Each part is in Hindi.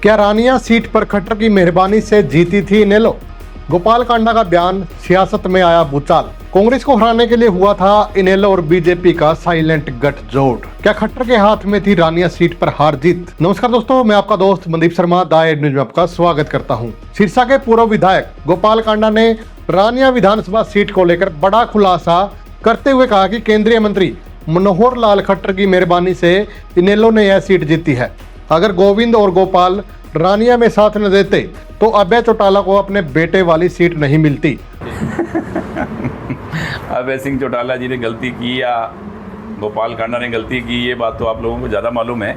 क्या रानिया सीट पर खट्टर की मेहरबानी से जीती थी इनेलो? गोपाल कांडा का बयान, सियासत में आया भूचाल। कांग्रेस को हराने के लिए हुआ था इनेलो और बीजेपी का साइलेंट गठजोड़। क्या खट्टर के हाथ में थी रानिया सीट पर हार जीत? नमस्कार दोस्तों, मैं आपका दोस्त Mandeep Sharma the ad news में आपका स्वागत करता हूं। सिरसा के पूर्व विधायक गोपाल कांडा ने रानिया विधानसभा सीट को लेकर बड़ा खुलासा करते हुए कहा कि केंद्रीय मंत्री मनोहर लाल खट्टर की मेहरबानी से इनेलो ने यह सीट जीती है। अगर गोविंद और गोपाल रानिया में साथ न देते तो अभय चौटाला को अपने बेटे वाली सीट नहीं मिलती। अभय सिंह चौटाला जी ने गलती की या गोपाल कांडा ने गलती की, ये बात तो आप लोगों को ज़्यादा मालूम है।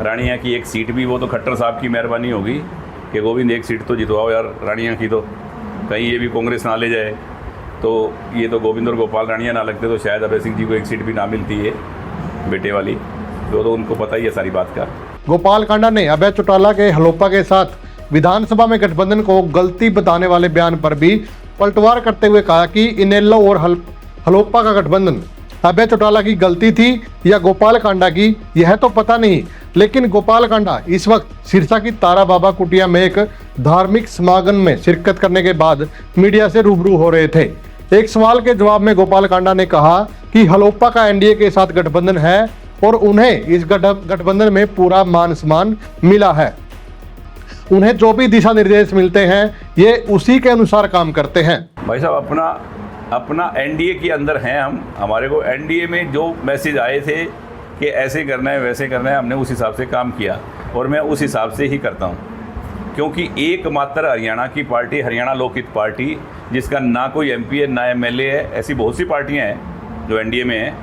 रानिया की एक सीट भी वो तो खट्टर साहब की मेहरबानी होगी कि गोविंद एक सीट तो जितवाओ यार रानिया की, तो कहीं ये भी कांग्रेस ना ले जाए। तो ये तो गोविंद और गोपाल रानिया ना लगते तो शायद अभय सिंह जी को एक सीट भी ना मिलती है बेटे वाली, तो उनको पता ही है सारी बात का। गोपाल कांडा ने अभय चौटाला के हलोपा के साथ विधानसभा में गठबंधन को गलती बताने वाले बयान पर भी पलटवार करते हुए कहा कि इनेलो और हलोपा का गठबंधन अभय चौटाला की गलती थी या गोपाल कांडा की, यह तो पता नहीं। लेकिन गोपाल कांडा इस वक्त सिरसा की तारा बाबा कुटिया में एक धार्मिक समागम में शिरकत करने के बाद मीडिया से रूबरू हो रहे थे। एक सवाल के जवाब में गोपाल कांडा ने कहा कि हलोपा का एनडीए के साथ गठबंधन है और उन्हें इस गठबंधन में पूरा मान सम्मान मिला है। उन्हें जो भी दिशा निर्देश मिलते हैं ये उसी के अनुसार काम करते हैं। भाई साहब, अपना एनडीए के अंदर हैं हम। हमारे को एनडीए में जो मैसेज आए थे कि ऐसे करना है वैसे करना है, हमने उस हिसाब से काम किया और मैं उस हिसाब से ही करता हूँ। क्योंकि एकमात्र हरियाणा की पार्टी हरियाणा लोकहित पार्टी, जिसका ना कोई एमपी है ना एमएलए है, ऐसी बहुत सी पार्टियाँ हैं जो एनडीए में हैं,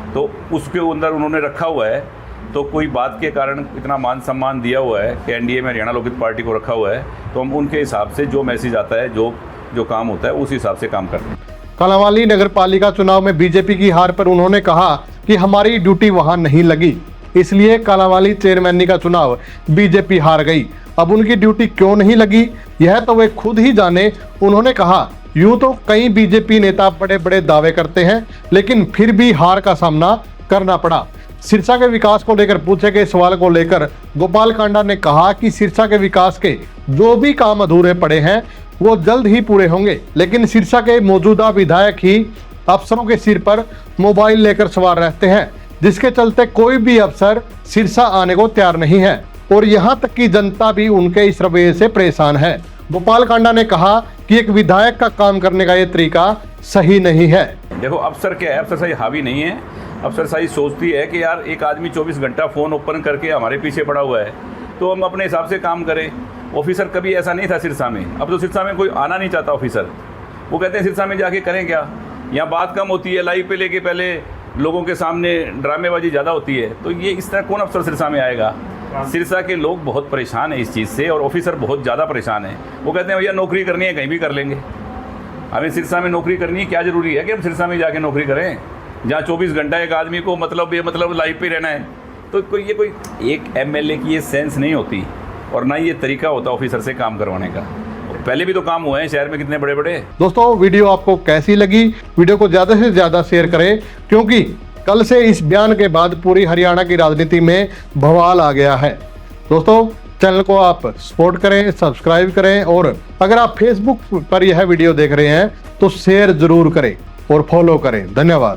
तो उसके अंदर उन्होंने रखा हुआ है। तो कोई बात के कारण इतना मान सम्मान दिया हुआ है कि एनडीए में हरियाणा लोकहित पार्टी को रखा हुआ है, तो हम उनके हिसाब से जो मैसेज आता है, जो काम होता है, उस हिसाब से काम करते हैं। कालांवाली नगर पालिका चुनाव में बीजेपी की हार पर उन्होंने कहा कि हमारी ड्यूटी वहां नहीं लगी, इसलिए कालांवाली चेयरमैनी का चुनाव बीजेपी हार गई। अब उनकी ड्यूटी क्यों नहीं लगी यह तो वे खुद ही जाने। उन्होंने कहा, यूं तो कई बीजेपी नेता बड़े बड़े दावे करते हैं लेकिन फिर भी हार का सामना करना पड़ा। सिरसा के विकास को लेकर पूछे गए सवाल को लेकर गोपाल कांडा ने कहा कि सिरसा के विकास के जो भी काम अधूरे पड़े हैं वो जल्द ही पूरे होंगे, लेकिन सिरसा के मौजूदा विधायक ही अफसरों के सिर पर मोबाइल लेकर सवार रहते हैं, जिसके चलते कोई भी अफसर सिरसा आने को तैयार नहीं है और यहाँ तक कि जनता भी उनके इस रवैये से परेशान है। गोपाल कांडा ने कहा कि एक विधायक का काम करने का ये तरीका सही नहीं है। देखो, अफसर क्या है, अफसरशाही हावी नहीं है। अफसरशाही सोचती है कि यार एक आदमी 24 घंटा फ़ोन ओपन करके हमारे पीछे पड़ा हुआ है, तो हम अपने हिसाब से काम करें। ऑफिसर कभी ऐसा नहीं था सिरसा में। अब तो सिरसा में कोई आना नहीं चाहता ऑफिसर। वो कहते हैं सिरसा में जाके करें क्या, यहाँ बात कम होती है, लाइव पे लेके पहले लोगों के सामने ड्रामेबाजी ज़्यादा होती है, तो ये इस तरह कौन अफसर सिरसा में आएगा। सिरसा के लोग बहुत परेशान हैं इस चीज़ से और ऑफिसर बहुत ज़्यादा परेशान हैं। वो कहते हैं भैया नौकरी करनी है कहीं भी कर लेंगे, हमें सिरसा में नौकरी करनी है, क्या ज़रूरी है कि हम सिरसा में जाके नौकरी करें जहाँ 24 घंटा एक आदमी को मतलब लाइव पे रहना है। तो कोई एक एमएलए की ये सेंस नहीं होती और ना ये तरीका होता ऑफिसर से काम करवाने का। पहले भी तो काम हुए हैं शहर में कितने बड़े बड़े। दोस्तों, वीडियो आपको कैसी लगी? वीडियो को ज़्यादा से ज़्यादा शेयर करें, क्योंकि कल से इस बयान के बाद पूरी हरियाणा की राजनीति में बवाल आ गया है। दोस्तों, चैनल को आप सपोर्ट करें, सब्सक्राइब करें और अगर आप फेसबुक पर यह वीडियो देख रहे हैं तो शेयर जरूर करें और फॉलो करें। धन्यवाद।